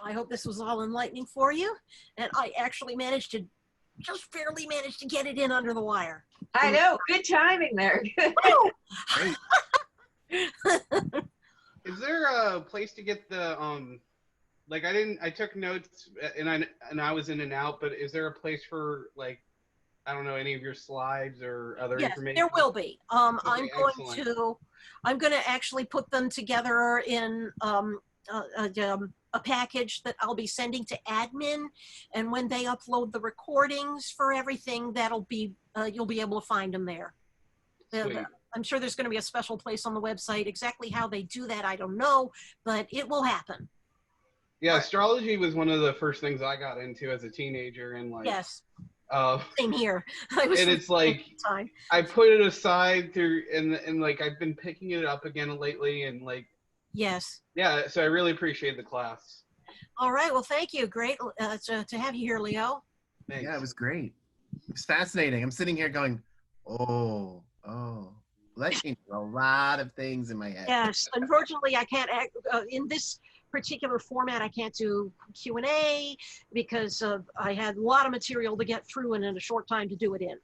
I hope this was all enlightening for you. And I actually just barely managed to get it in under the wire. I know. Good timing there. Great. Is there a place to get the like I took notes and I was in and out, but is there a place for like I don't know any of your slides or other information? There will be. Okay, I'm going to actually put them together in a package that I'll be sending to admin, and when they upload the recordings for everything, that'll be you'll be able to find them there. I'm sure there's going to be a special place on the website. Exactly how they do that, I don't know, but it will happen. Yeah, astrology was one of the first things I got into as a teenager, and like yes, same here. And it's like I put it aside through, and like I've been picking it up again lately, and like yes, yeah. So I really appreciate the class. All right, well, thank you. Great to have you here, Leo. Thanks. Yeah, it was great. It's fascinating. I'm sitting here going, oh. That changed a lot of things in my head. Yes, unfortunately, I can't in this particular format. I can't do Q&A because I had a lot of material to get through and in a short time to do it in.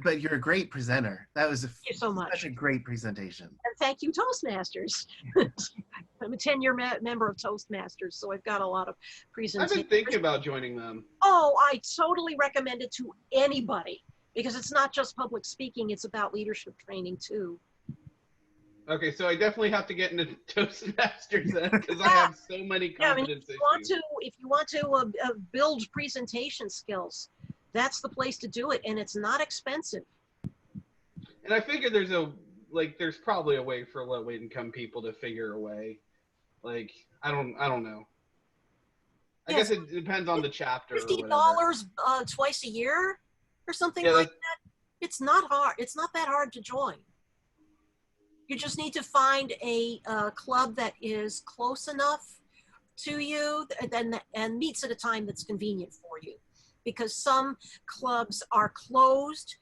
But you're a great presenter. That was thank you so much. Such a great presentation. And thank you, Toastmasters. I'm a 10-year member of Toastmasters, so I've got a lot of presentations. I've been thinking about joining them. Oh, I totally recommend it to anybody. Because it's not just public speaking, it's about leadership training too. Okay, so I definitely have to get into Toastmasters then, because I have so many confidence issues. If you want to build presentation skills, that's the place to do it, and it's not expensive. And I figure there's probably a way for low income people to figure a way. Like I don't know. I guess it depends on the chapter. $50 twice a year. Or something like that. It's not hard. It's not that hard to join. You just need to find a club that is close enough to you and meets at a time that's convenient for you. Because some clubs are closed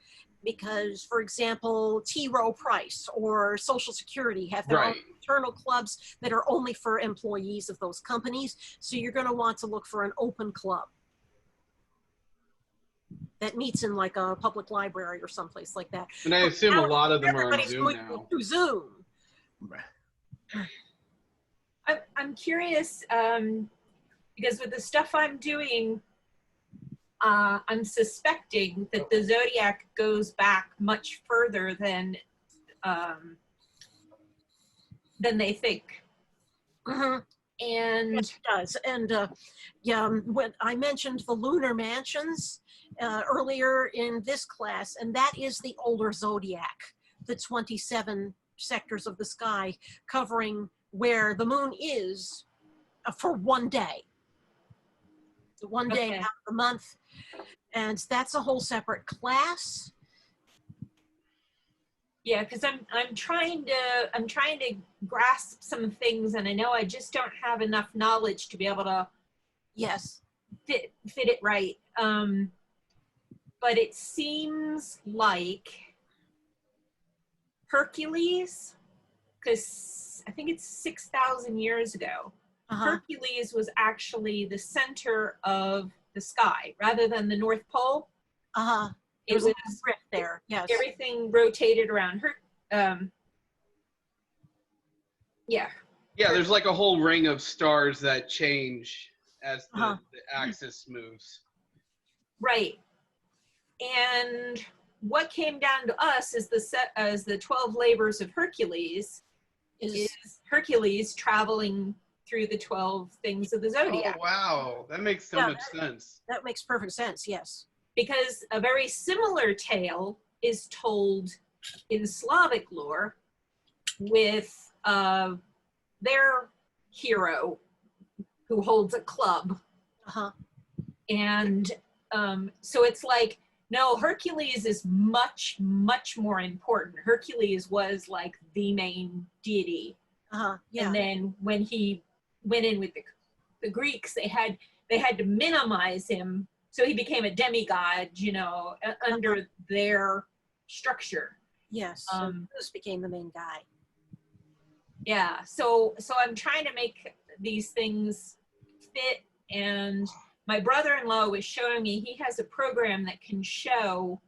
because, for example, T. Rowe Price or Social Security have their own internal clubs that are only for employees of those companies. So you're going to want to look for an open club that meets in like a public library or someplace like that. And I assume a lot of them are on Zoom now. Through Zoom. I'm curious because with the stuff I'm doing, I'm suspecting that the zodiac goes back much further than they think. Mm-hmm. And it does. And when I mentioned the lunar mansions earlier in this class, and that is the older zodiac, the 27 sectors of the sky covering where the moon is for one day. One day out of the month. And that's a whole separate class. Yeah, because I'm trying to grasp some things, and I know I just don't have enough knowledge to be able to fit it right. But it seems like Hercules, because I think it's 6,000 years ago, Hercules was actually the center of the sky rather than the North Pole. It was rift there. Yes. Everything rotated around her. Yeah. Yeah, there's like a whole ring of stars that change as the axis moves. Right. And what came down to us is the 12 labors of Hercules is Hercules traveling through the 12 things of the zodiac. Oh, wow. That makes so much sense. That makes perfect sense, yes. Because a very similar tale is told in Slavic lore with their hero who holds a club. And so it's like, no, Hercules is much, much more important. Hercules was like the main deity. And then when he went in with the Greeks, they had to minimize him. So he became a demigod, under their structure. Yes, Zeus became the main guy. Yeah, so I'm trying to make these things bit, and my brother-in-law was showing me, he has a program that can show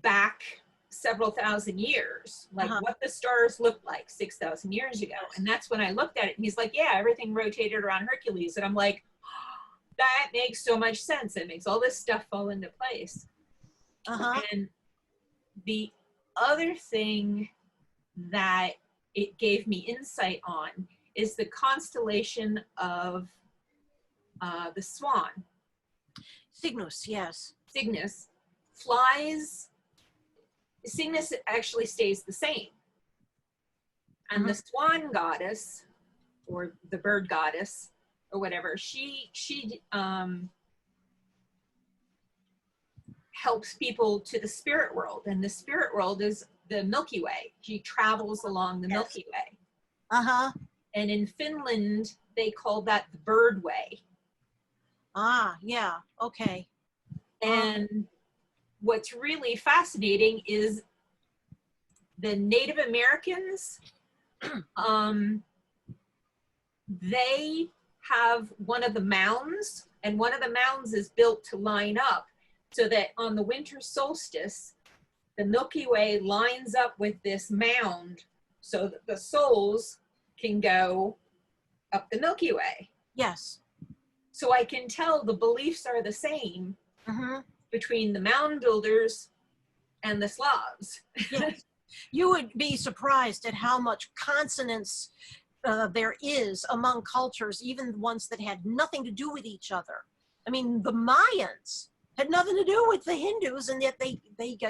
back several thousand years, like what the stars looked like 6,000 years ago. And that's when I looked at it, and he's like, yeah, everything rotated around Hercules. And I'm like, oh, that makes so much sense. It makes all this stuff fall into place. And the other thing that it gave me insight on is the constellation of the swan. Cygnus, yes. Cygnus flies. Cygnus actually stays the same. And the swan goddess, or the bird goddess, or whatever, she helps people to the spirit world. And the spirit world is the Milky Way. She travels along the Milky Way. And in Finland, they call that the bird way. Ah, yeah, okay. And what's really fascinating is the Native Americans, they have one of the mounds, and one of the mounds is built to line up so that on the winter solstice, the Milky Way lines up with this mound so that the souls can go up the Milky Way. Yes. So I can tell the beliefs are the same between the mound builders and the Slavs. Yes. You would be surprised at how much consonance there is among cultures, even ones that had nothing to do with each other. I mean, the Mayans had nothing to do with the Hindus, and yet they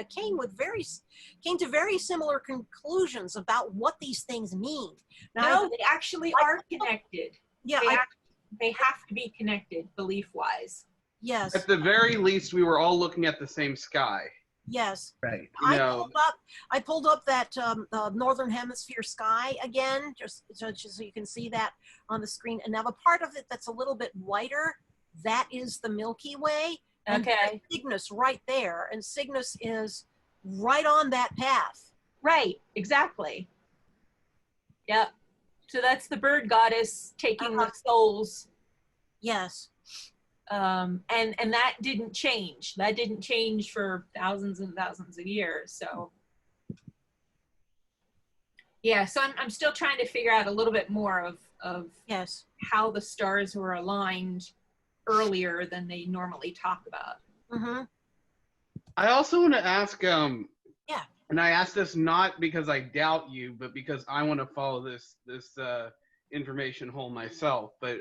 came to very similar conclusions about what these things mean. Now, no, they actually are connected. Yeah, they have to be connected belief-wise. Yes. At the very least, we were all looking at the same sky. Yes. Right. I pulled up that Northern Hemisphere sky again, just so you can see that on the screen. And now the part of it that's a little bit whiter, that is the Milky Way. And okay. Cygnus right there, and Cygnus is right on that path. Right. Exactly. Yep. So that's the bird goddess taking the souls. Yes. And that didn't change. That didn't change for thousands and thousands of years. So yeah, so I'm still trying to figure out a little bit more of yes, how the stars were aligned earlier than they normally talk about. I also want to ask, yeah, and I ask this not because I doubt you, but because I want to follow this information hole myself. But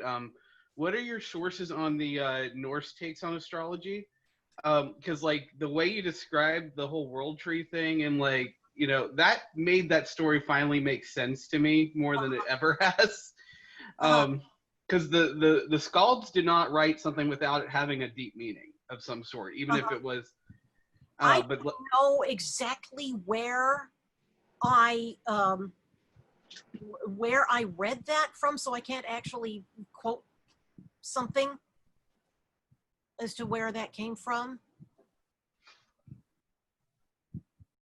what are your sources on the Norse takes on astrology? Because like the way you described the whole world tree thing, and like, you know, that made that story finally make sense to me more than it ever has. Because the Skalds did not write something without it having a deep meaning of some sort, even if it was. I don't know exactly where I read that from, so I can't actually quote something as to where that came from.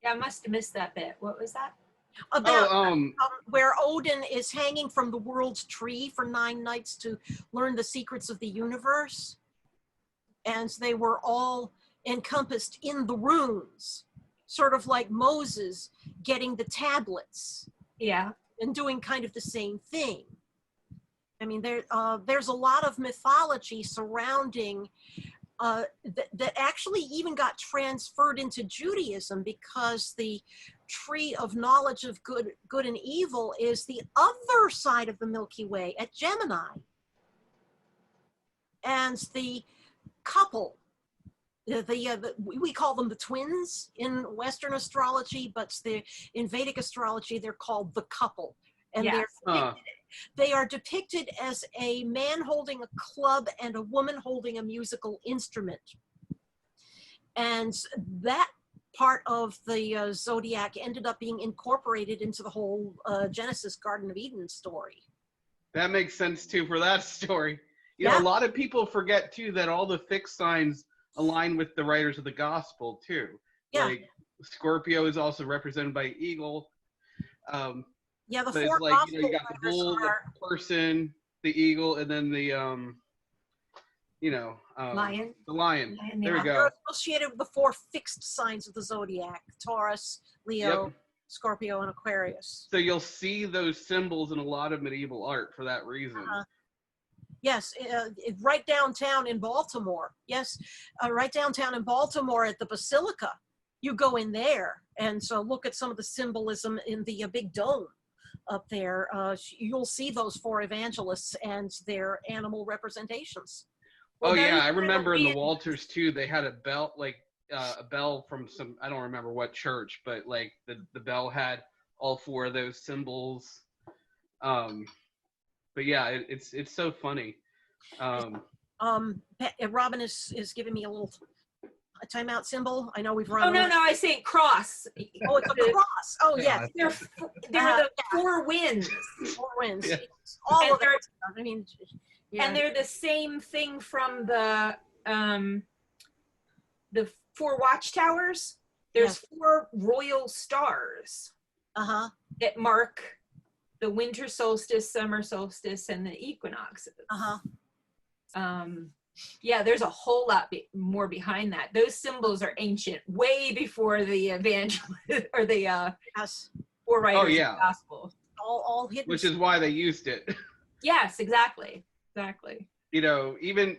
Yeah, I must have missed that bit. What was that? About where Odin is hanging from the world's tree for 9 nights to learn the secrets of the universe. And they were all encompassed in the runes, sort of like Moses getting the tablets. Yeah. And doing kind of the same thing. I mean, there's a lot of mythology surrounding that actually even got transferred into Judaism, because the tree of knowledge of good and evil is the other side of the Milky Way at Gemini. And the couple, we call them the twins in Western astrology, but in Vedic astrology, they're called the couple. And they are depicted as a man holding a club and a woman holding a musical instrument. And that part of the zodiac ended up being incorporated into the whole Genesis Garden of Eden story. That makes sense too for that story. You know, a lot of people forget too that all the fixed signs align with the writers of the gospel too. Yeah. Like Scorpio is also represented by eagle. Yeah, the but four it's like, you know, you got the bull, the person. the eagle, and then the lion. The lion. There we go. They're associated with the 4 fixed signs of the zodiac: Taurus, Leo, Scorpio, and Aquarius. So you'll see those symbols in a lot of medieval art for that reason. Yes, right downtown in Baltimore. Yes, right downtown in Baltimore at the Basilica. You go in there, and so look at some of the symbolism in the big dome up there. You'll see those 4 evangelists and their animal representations. Well, I remember in the Walters too. They had a bell, like a bell from some, I don't remember what church, but like the bell had all 4 of those symbols. But yeah, it's so funny. Robin is giving me a timeout symbol. I know we've run. Oh no, I say cross. Oh, it's a cross. Oh yeah, they're the 4 winds. 4 winds. Yeah. All of that stuff. I mean, and they're the same thing from the 4 watchtowers. There's 4 royal stars. That mark the winter solstice, summer solstice, and the equinoxes. There's a whole lot more behind that. Those symbols are ancient, way before the evangelist or the 4 writers of the gospel. All hidden. Which is why they used it. Yes, exactly. Even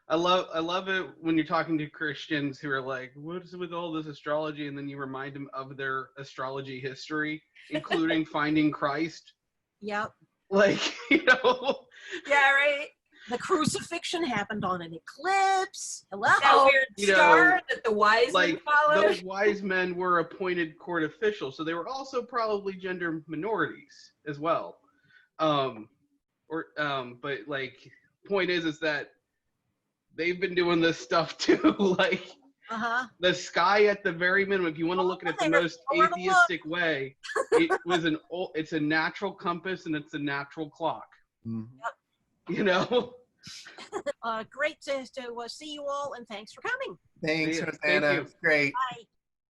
I love it when you're talking to Christians who are like, what's with all this astrology? And then you remind them of their astrology history, including finding Christ. Yep. Like, Yeah, right. The crucifixion happened on an eclipse. Hello. That weird star that the wise men followed. Those wise men were appointed court officials, so they were also probably gender minorities as well. But like, point is that they've been doing this stuff too. Like, the sky at the very minimum. If you want to look at it the most atheistic way, it's a natural compass and it's a natural clock. Great to see you all, and thanks for coming. Thanks, Rosanna. Thank you. Great. Bye.